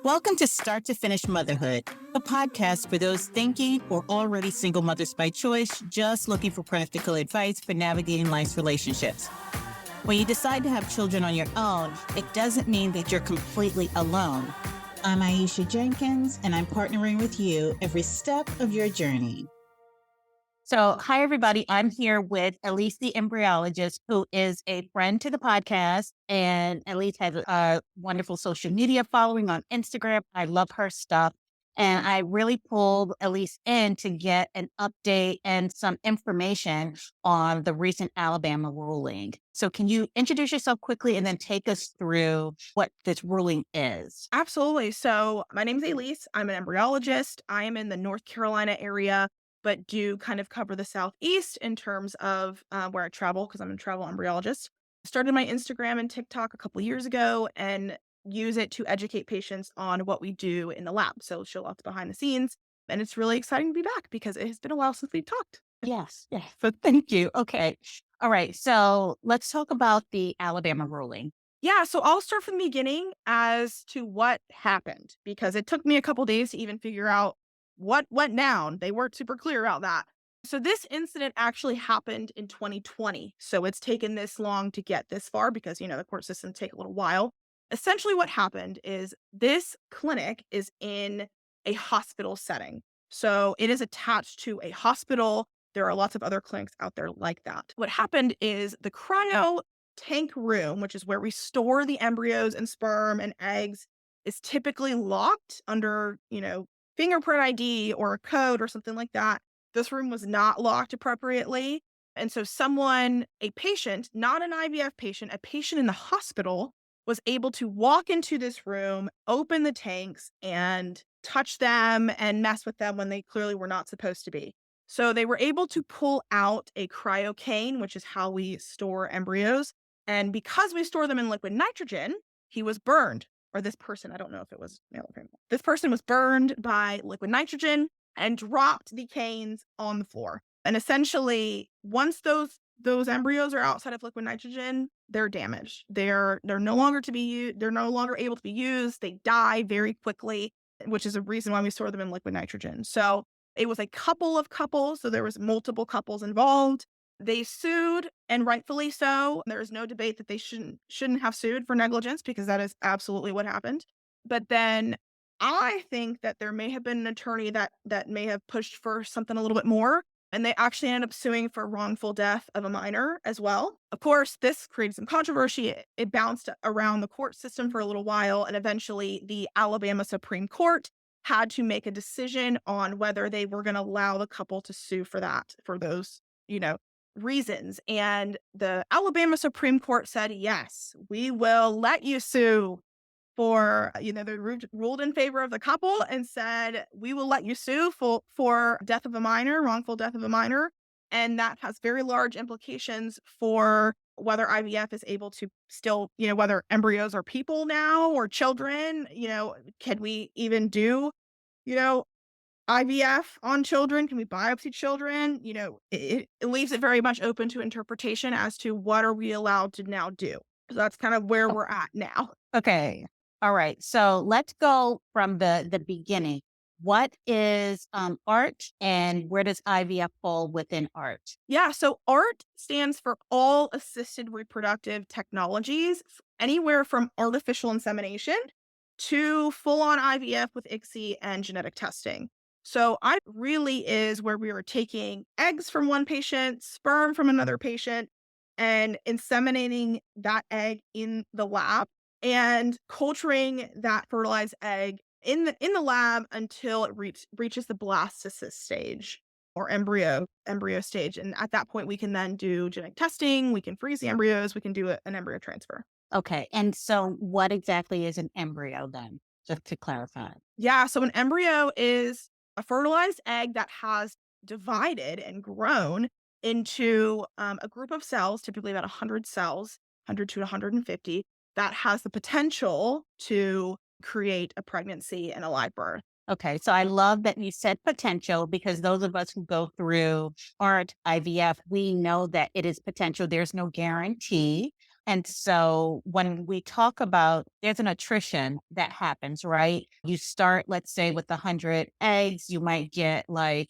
Welcome to Start to Finish Motherhood, a podcast for those thinking or already single mothers by choice, just looking for practical advice for navigating life's relationships. When you decide to have children on your own, it doesn't mean that you're completely alone. I'm Aisha Jenkins, and I'm partnering with you every step of your journey. So, hi, everybody. I'm here with Alease, the embryologist, who is a friend to the podcast. And Alease has a wonderful social media following on Instagram. I love her stuff. And I really pulled Alease in to get an update and some information on the recent Alabama ruling. So, can you introduce yourself quickly and then take us through what this ruling is? Absolutely. So my name's Alease. I'm an embryologist. I am in the North Carolina area, but do kind of cover the Southeast in terms of where I travel because I'm a travel embryologist. Started my Instagram and TikTok a couple years ago and use it to educate patients on what we do in the lab. So show lots behind the scenes. And it's really exciting to be back because it has been a while since we've talked. Yes. But thank you. Okay. All right. So let's talk about the Alabama ruling. Yeah, so I'll start from the beginning as to what happened because it took me a couple days to even figure out what went down. They weren't super clear about that. So this incident actually happened in 2020. So it's taken this long to get this far because, the court systems take a little while. Essentially what happened is this clinic is in a hospital setting. So it is attached to a hospital. There are lots of other clinics out there like that. What happened is the cryo tank room, which is where we store the embryos and sperm and eggs, is typically locked under, fingerprint ID or a code or something like that. This room was not locked appropriately. And so a patient, not an IVF patient, a patient in the hospital was able to walk into this room, open the tanks and touch them and mess with them when they clearly were not supposed to be. So they were able to pull out a cryocane, which is how we store embryos. And because we store them in liquid nitrogen, he was burned, or this person, I don't know if it was male or female. This person was burned by liquid nitrogen and dropped the canes on the floor. And essentially, once those embryos are outside of liquid nitrogen, they're damaged. They're no longer they're no longer able to be used. They die very quickly, which is a reason why we store them in liquid nitrogen. So it was a couple of couples, so there was multiple couples involved. They sued, and rightfully so. There is no debate that they shouldn't have sued for negligence because that is absolutely what happened. But then I think that there may have been an attorney that may have pushed for something a little bit more, and they actually ended up suing for wrongful death of a minor as well. Of course, this created some controversy. It bounced around the court system for a little while, and eventually the Alabama Supreme Court had to make a decision on whether they were going to allow the couple to sue for those, reasons. And the Alabama Supreme Court said, yes, we will let you sue they ruled in favor of the couple and said, we will let you sue for death of a minor, wrongful death of a minor. And that has very large implications for whether IVF is able to still, whether embryos are people now or children, can we even do, you know, IVF on children? Can we biopsy children? It leaves it very much open to interpretation as to what are we allowed to now do. So that's kind of where we're at now. Okay. All right. So let's go from the beginning. What is ART and where does IVF fall within ART? Yeah. So ART stands for All Assisted Reproductive Technologies, anywhere from artificial insemination to full on IVF with ICSI and genetic testing. So I really is where we are taking eggs from one patient, sperm from another patient, and inseminating that egg in the lab and culturing that fertilized egg in the lab until it reaches the blastocyst stage or embryo stage. And at that point, we can then do genetic testing. We can freeze the embryos. We can do an embryo transfer. Okay. And so what exactly is an embryo then? Just to clarify. Yeah. So an embryo is a fertilized egg that has divided and grown into a group of cells, typically about 100 cells, 100 to 150, that has the potential to create a pregnancy and a live birth. Okay. So I love that you said potential because those of us who go through ART, IVF, we know that it is potential. There's no guarantee. And so when we talk about there's an attrition that happens, right? You start, let's say, with 100 eggs, you might get like,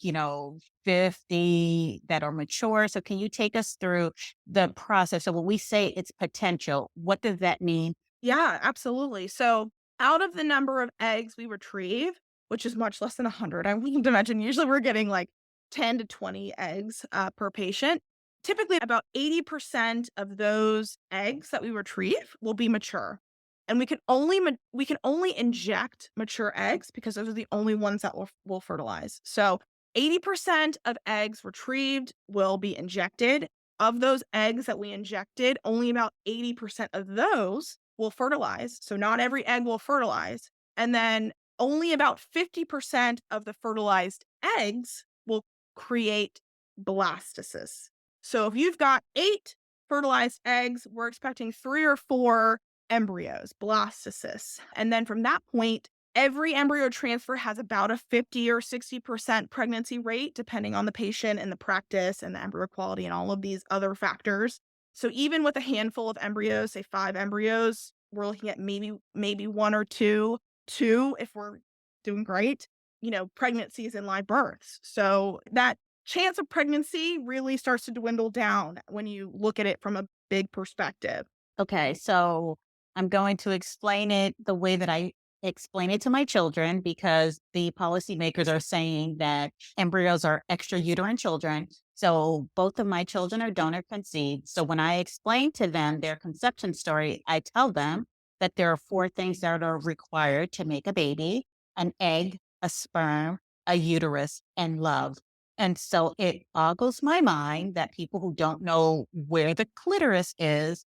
50 that are mature. So can you take us through the process? So when we say it's potential, what does that mean? Yeah, absolutely. So, out of the number of eggs we retrieve, which is much less than 100, I wouldn't imagine usually we're getting like 10 to 20 eggs per patient. Typically, about 80% of those eggs that we retrieve will be mature. And we can only inject mature eggs because those are the only ones that will fertilize. So 80% of eggs retrieved will be injected. Of those eggs that we injected, only about 80% of those will fertilize. So not every egg will fertilize. And then only about 50% of the fertilized eggs will create blastocysts. So if you've got 8 fertilized eggs, we're expecting 3 or 4 embryos, blastocysts. And then from that point, every embryo transfer has about a 50 or 60% pregnancy rate, depending on the patient and the practice and the embryo quality and all of these other factors. So even with a handful of embryos, say 5 embryos, we're looking at maybe one or two if we're doing great, pregnancies and live births. So that chance of pregnancy really starts to dwindle down when you look at it from a big perspective. Okay, so I'm going to explain it the way that I explain it to my children because the policymakers are saying that embryos are extrauterine children. So both of my children are donor conceived. So when I explain to them their conception story, I tell them that there are 4 things that are required to make a baby: an egg, a sperm, a uterus, and love. And so it boggles my mind that people who don't know where the clitoris is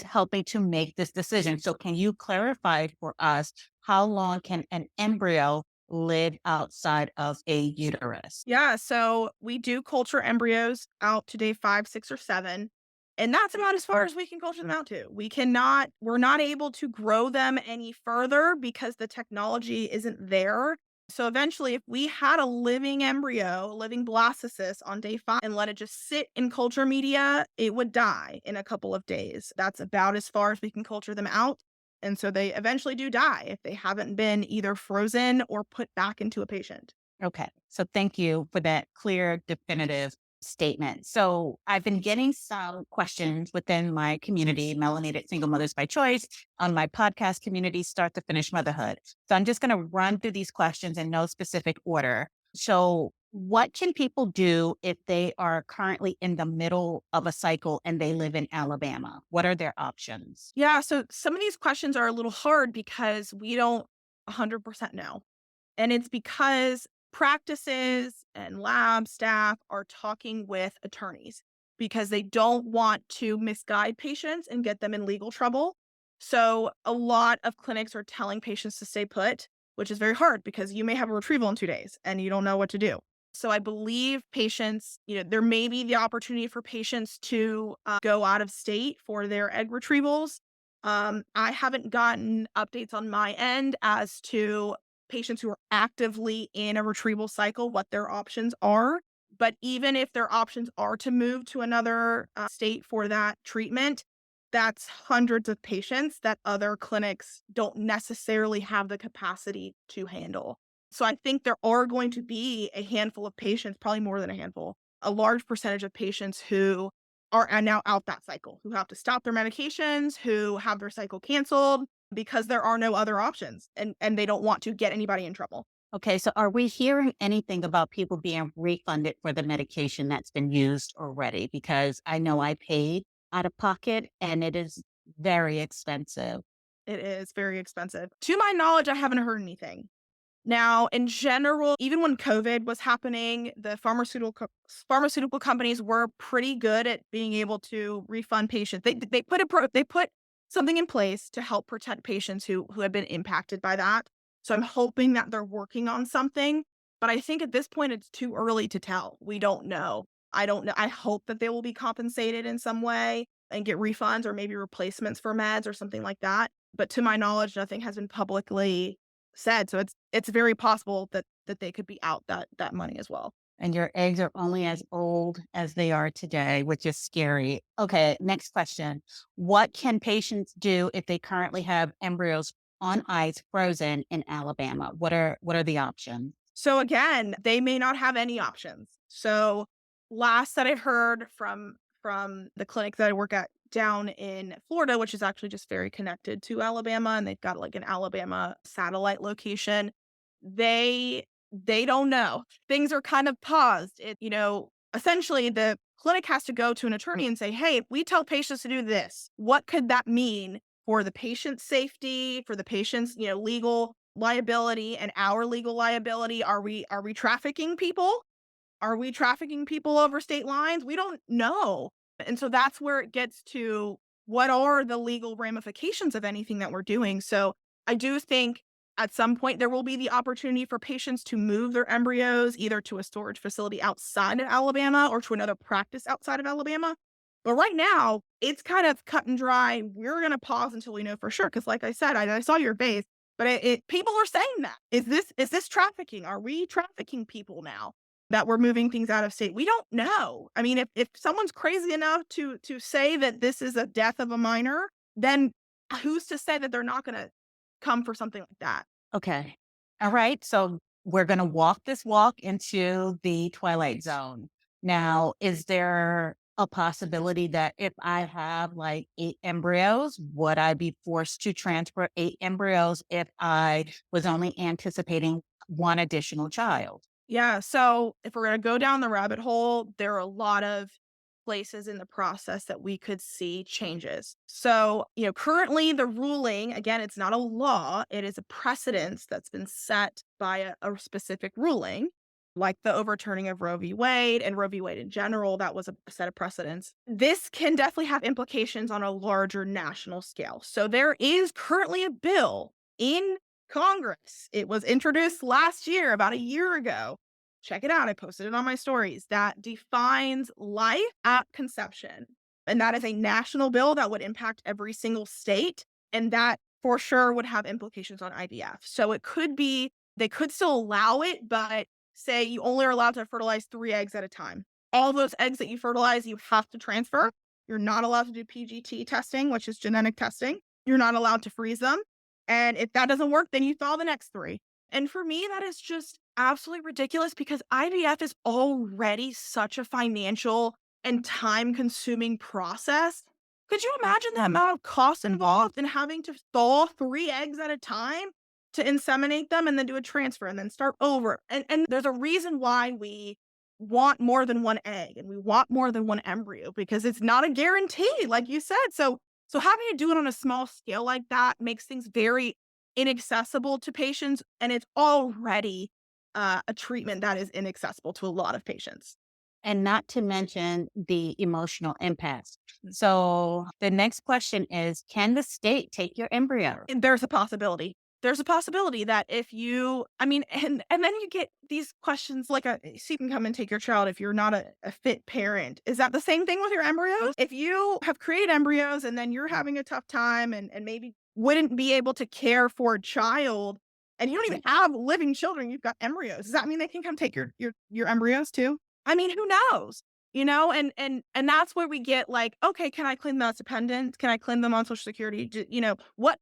helping to make this decision. So can you clarify for us how long can an embryo live outside of a uterus? Yeah, so we do culture embryos out to day 5, 6, or 7. And that's about as far as we can culture them out to. We're not able to grow them any further because the technology isn't there. So eventually, if we had a living embryo, a living blastocyst on day 5 and let it just sit in culture media, it would die in a couple of days. That's about as far as we can culture them out. And so they eventually do die if they haven't been either frozen or put back into a patient. Okay. So thank you for that clear, definitive statement. So I've been getting some questions within my community, Melanated Single Mothers by Choice, on my podcast community, Start to Finish Motherhood. So I'm just going to run through these questions in no specific order. So what can people do if they are currently in the middle of a cycle and they live in Alabama? What are their options? Yeah, so some of these questions are a little hard because we don't 100% know. And it's because practices and lab staff are talking with attorneys because they don't want to misguide patients and get them in legal trouble. So a lot of clinics are telling patients to stay put, which is very hard because you may have a retrieval in 2 days and you don't know what to do. So I believe patients, there may be the opportunity for patients to go out of state for their egg retrievals. I haven't gotten updates on my end as to patients who are actively in a retrieval cycle, what their options are. But even if their options are to move to another state for that treatment, that's hundreds of patients that other clinics don't necessarily have the capacity to handle. So I think there are going to be a handful of patients, probably more than a handful, a large percentage of patients who are now out that cycle, who have to stop their medications, who have their cycle canceled because there are no other options and they don't want to get anybody in trouble. Okay, so are we hearing anything about people being refunded for the medication that's been used already? Because I know I paid out of pocket and it is very expensive. It is very expensive. To my knowledge, I haven't heard anything. Now, in general, even when COVID was happening, the pharmaceutical companies were pretty good at being able to refund patients. They put something in place to help protect patients who had been impacted by that. So I'm hoping that they're working on something, but I think at this point it's too early to tell. We don't know. I don't know. I hope that they will be compensated in some way and get refunds or maybe replacements for meds or something like that. But to my knowledge, nothing has been publicly said. So it's very possible that they could be out that money as well. And your eggs are only as old as they are today, which is scary. Okay, next question. What can patients do if they currently have embryos on ice frozen in Alabama? What are the options? So again, they may not have any options. So last that I've heard from the clinic that I work at down in Florida, which is actually just very connected to Alabama, and they've got like an Alabama satellite location, they don't know. Things are kind of paused. Essentially the clinic has to go to an attorney and say, "Hey, if we tell patients to do this, what could that mean for the patient's safety, for the patient's, legal liability and our legal liability? Are we trafficking people? Are we trafficking people over state lines? We don't know." And so that's where it gets to what are the legal ramifications of anything that we're doing. So I do think at some point there will be the opportunity for patients to move their embryos either to a storage facility outside of Alabama or to another practice outside of Alabama. But right now, it's kind of cut and dry. We're going to pause until we know for sure. Because, like I said, I saw your face, but people are saying that is this trafficking? Are we trafficking people now that we're moving things out of state? We don't know. I mean, if someone's crazy enough to say that this is a death of a minor, then who's to say that they're not going to come for something like that? Okay. All right. So we're going to walk this walk into the twilight zone. Now, is there a possibility that if I have like 8 embryos, would I be forced to transfer 8 embryos if I was only anticipating one additional child? Yeah. So if we're going to go down the rabbit hole, there are a lot of places in the process that we could see changes. So, currently the ruling, again, it's not a law, it is a precedence that's been set by a specific ruling, like the overturning of Roe v. Wade and Roe v. Wade in general. That was a set of precedents. This can definitely have implications on a larger national scale. So, there is currently a bill in Congress. It was introduced last year, about a year ago. Check it out. I posted it on my stories that defines life at conception. And that is a national bill that would impact every single state. And that for sure would have implications on IVF. So it could be, they could still allow it, but say you only are allowed to fertilize 3 eggs at a time. All those eggs that you fertilize, you have to transfer. You're not allowed to do PGT testing, which is genetic testing. You're not allowed to freeze them. And if that doesn't work, then you thaw the next 3. And for me, that is just absolutely ridiculous because IVF is already such a financial and time consuming process. Could you imagine the amount of cost involved in having to thaw 3 eggs at a time to inseminate them and then do a transfer and then start over? And there's a reason why we want more than one egg and we want more than one embryo because it's not a guarantee, like you said. So having to do it on a small scale like that makes things very inaccessible to patients, and it's already a treatment that is inaccessible to a lot of patients. And not to mention the emotional impacts. So the next question is, can the state take your embryo? And there's a possibility. There's a possibility that if you, I mean, and then you get these questions like, so you can come and take your child if you're not a fit parent. Is that the same thing with your embryos? If you have created embryos and then you're having a tough time and maybe wouldn't be able to care for a child and you don't even have living children, you've got embryos. Does that mean they can come take your embryos too? I mean, who knows? And that's where we get like, okay, can I claim them as dependents? Can I claim them on Social Security? What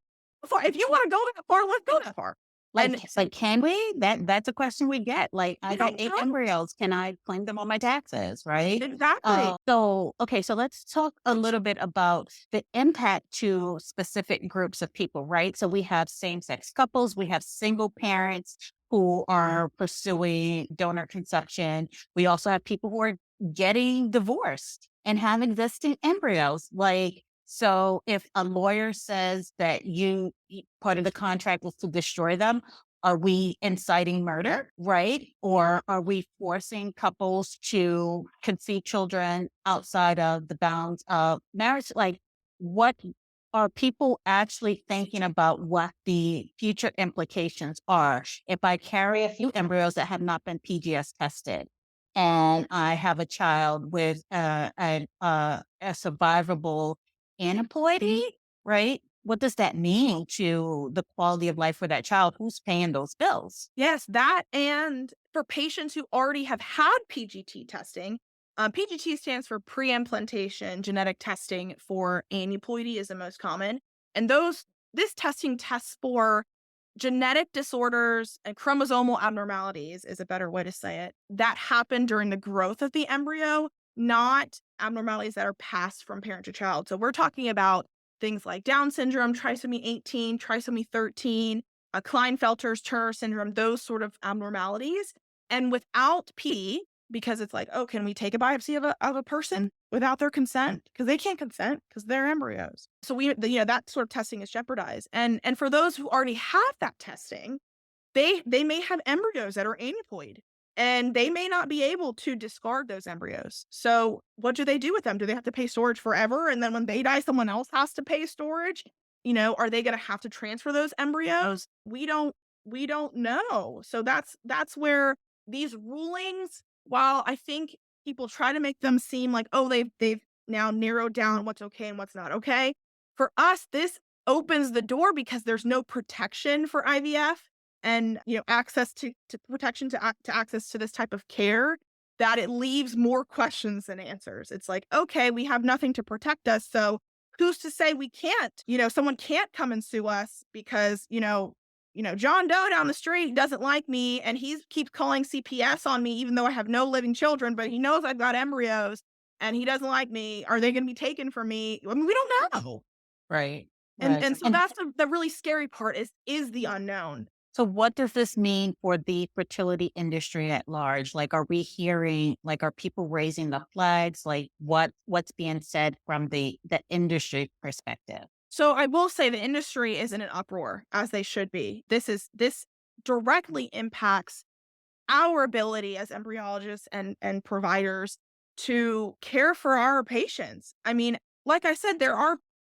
if you want to go that far, let's go that far. Like, And like, can we? That's a question we get. Like, I we got don't eight know. embryos. Can I claim them on my taxes? Right. Exactly. So, okay. So let's talk a little bit about the impact to specific groups of people, right? So we have same-sex couples, we have single parents who are pursuing donor conception. We also have people who are getting divorced and have existing embryos. Like, so if a lawyer says that part of the contract was to destroy them, are we inciting murder, right? Or are we forcing couples to conceive children outside of the bounds of marriage? Like, what are people actually thinking about what the future implications are if I carry a few embryos that have not been PGS tested? And I have a child with a survivable aneuploidy, right? what does that mean to the quality of life for that child? Who's paying those bills? Yes, that, and for patients who already have had PGT testing, PGT stands for pre-implantation genetic testing for aneuploidy is the most common. And this testing tests for genetic disorders and chromosomal abnormalities is a better way to say it, that happen during the growth of the embryo, not abnormalities that are passed from parent to child. So we're talking about things like Down syndrome, trisomy 18, trisomy 13, Klinefelter's Turner syndrome, those sort of abnormalities. And without P, because it's like, oh, can we take a biopsy of a person without their consent? Because they can't consent because they're embryos. So that sort of testing is jeopardized. And for those who already have that testing, they may have embryos that are aneuploid and they may not be able to discard those embryos. So what do they do with them? Do they have to pay storage forever? And then when they die, someone else has to pay storage? Are they going to have to transfer those embryos? We don't know. So that's where these rulings, while I think people try to make them seem like, oh, they've now narrowed down what's okay and what's not okay. For us, this opens the door because there's no protection for IVF and access to protection to access to this type of care, that it leaves more questions than answers. It's like, okay, we have nothing to protect us, so who's to say we can't? Someone can't come and sue us because John Doe down the street doesn't like me and he keeps calling CPS on me even though I have no living children, but he knows I've got embryos and he doesn't like me. Are they going to be taken from me? I mean, we don't know. Right. And Right. so that's the really scary part is the unknown. So what does this mean for the fertility industry at large? Like, are we hearing, like, are people raising the flags? Like what's being said from the industry perspective? So I will say the industry is in an uproar, as they should be. This directly impacts our ability as embryologists and providers to care for our patients. I mean, like I said,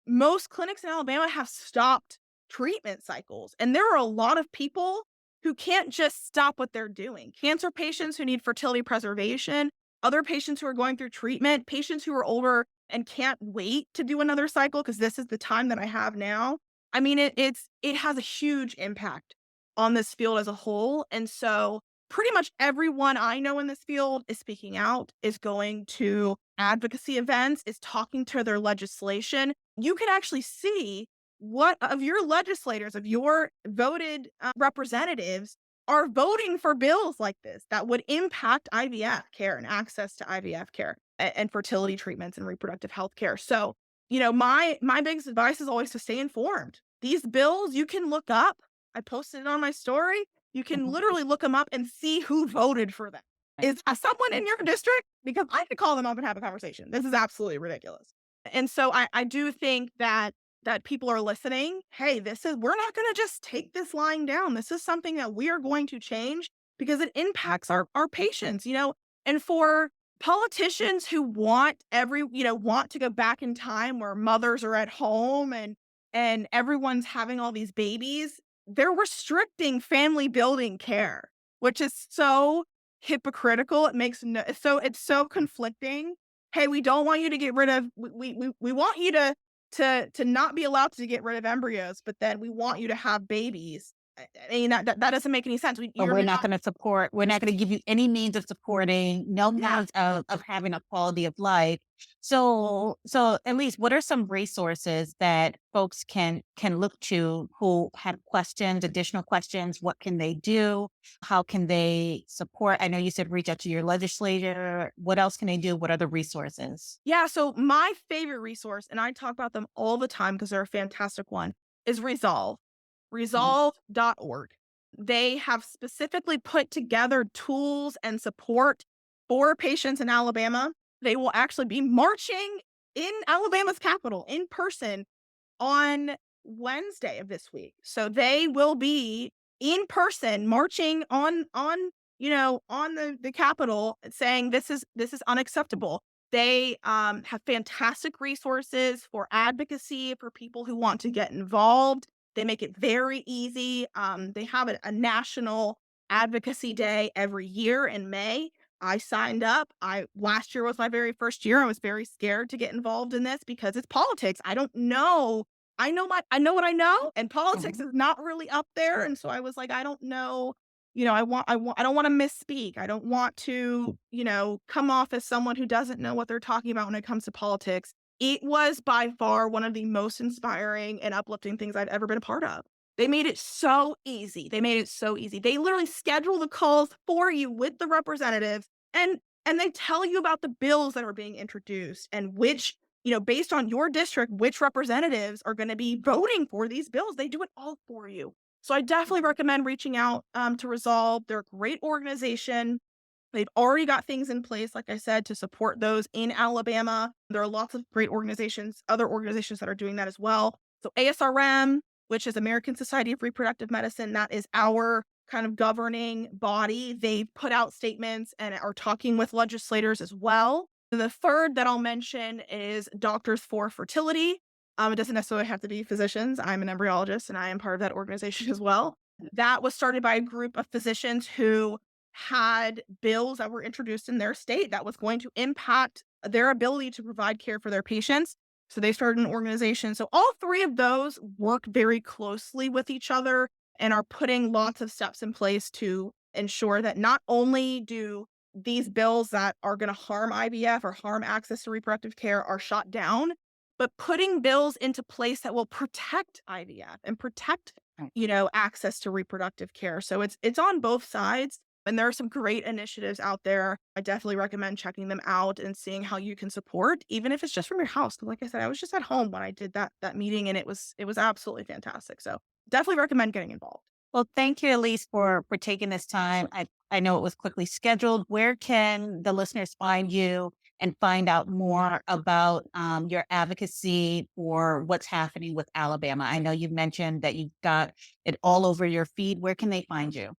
most clinics in Alabama have stopped treatment cycles, and there are a lot of people who can't just stop what they're doing. Cancer patients who need fertility preservation, other patients who are going through treatment, patients who are older and can't wait to do another cycle because this is the time that I have now. I mean, it has a huge impact on this field as a whole. And so pretty much everyone I know in this field is speaking out, is going to advocacy events, is talking to their legislation. You can actually see what of your legislators, of your voted representatives are voting for bills like this that would impact IVF care and access to IVF care and fertility treatments and reproductive health care. So, my biggest advice is always to stay informed. These bills you can look up. I posted it on my story. You can literally look them up and see who voted for them. Is someone in your district? Because I could call them up and have a conversation. This is absolutely ridiculous. And so I do think that people are listening. Hey, we're not going to just take this lying down. This is something that we are going to change because it impacts our patients, and for politicians who want to go back in time where mothers are at home and everyone's having all these babies, they're restricting family building care, which is so hypocritical. It's so conflicting. Hey, we don't want you to get rid of, we want you to not be allowed to get rid of embryos, but then we want you to have babies. I mean, that doesn't make any sense. But we're not going to support, we're not going to give you any means of supporting, no means of having a quality of life. So Alease, what are some resources that folks can look to who have questions, additional questions? What can they do? How can they support? I know you said reach out to your legislator. What else can they do? What are the resources? Yeah, so my favorite resource, and I talk about them all the time because they're a fantastic one, is Resolve. Resolve.org. They have specifically put together tools and support for patients in Alabama. They will actually be marching in Alabama's capital in person on Wednesday of this week. So they will be in person marching on the Capitol saying this is unacceptable. They have fantastic resources for advocacy for people who want to get involved. They make it very easy. They have a national advocacy day every year in May. I signed up. Last year was my very first year. I was very scared to get involved in this because it's politics. I don't know I know what I know, and politics is not really up there. And so I was like, I don't know, I don't want to misspeak. I don't want to, come off as someone who doesn't know what they're talking about when it comes to politics. It was by far one of the most inspiring and uplifting things I've ever been a part of. They made it so easy. They literally schedule the calls for you with the representatives, and they tell you about the bills that are being introduced and which, based on your district, which representatives are going to be voting for these bills. They do it all for you. So I definitely recommend reaching out to Resolve. They're a great organization. They've already got things in place, like I said, to support those in Alabama. There are lots of great organizations, other organizations that are doing that as well. So ASRM, which is American Society of Reproductive Medicine, that is our kind of governing body. They've put out statements and are talking with legislators as well. The third that I'll mention is Doctors for Fertility. It doesn't necessarily have to be physicians. I'm an embryologist and I am part of that organization as well. That was started by a group of physicians who had bills that were introduced in their state that was going to impact their ability to provide care for their patients. So they started an organization. So all three of those work very closely with each other and are putting lots of steps in place to ensure that not only do these bills that are going to harm IVF or harm access to reproductive care are shot down, but putting bills into place that will protect IVF and protect, access to reproductive care. So it's on both sides. And there are some great initiatives out there. I definitely recommend checking them out and seeing how you can support, even if it's just from your house. Because like I said, I was just at home when I did that meeting, and it was absolutely fantastic. So definitely recommend getting involved. Well, thank you, Alease, for taking this time. I know it was quickly scheduled. Where can the listeners find you and find out more about your advocacy for what's happening with Alabama? I know you've mentioned that you've got it all over your feed. Where can they find you?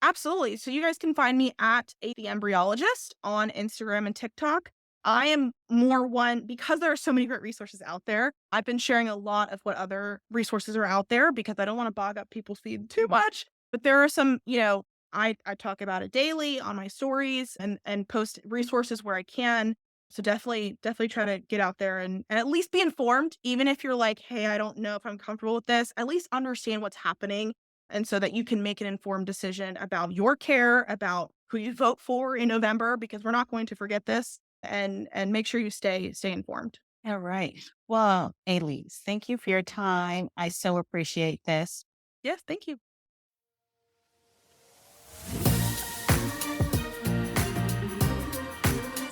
Absolutely. So you guys can find me at the Embryologist on Instagram and TikTok. I am more one because there are so many great resources out there. I've been sharing a lot of what other resources are out there because I don't want to bog up people's feed too much. But there are some, I talk about it daily on my stories and post resources where I can. So definitely try to get out there and at least be informed, even if you're like, hey, I don't know if I'm comfortable with this, at least understand what's happening. And so that you can make an informed decision about your care, about who you vote for in November, because we're not going to forget this, and make sure you stay informed. All right. Well, Alease, thank you for your time. I so appreciate this. Yes, thank you.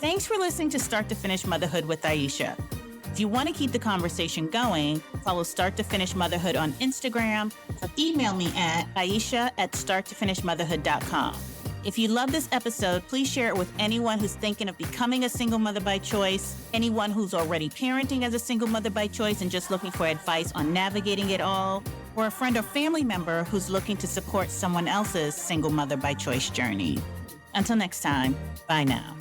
Thanks for listening to Start to Finish Motherhood with Aisha. If you want to keep the conversation going, follow Start to Finish Motherhood on Instagram or email me at aisha@starttofinishmotherhood.com. If you love this episode, please share it with anyone who's thinking of becoming a single mother by choice, anyone who's already parenting as a single mother by choice and just looking for advice on navigating it all, or a friend or family member who's looking to support someone else's single mother by choice journey. Until next time, bye now.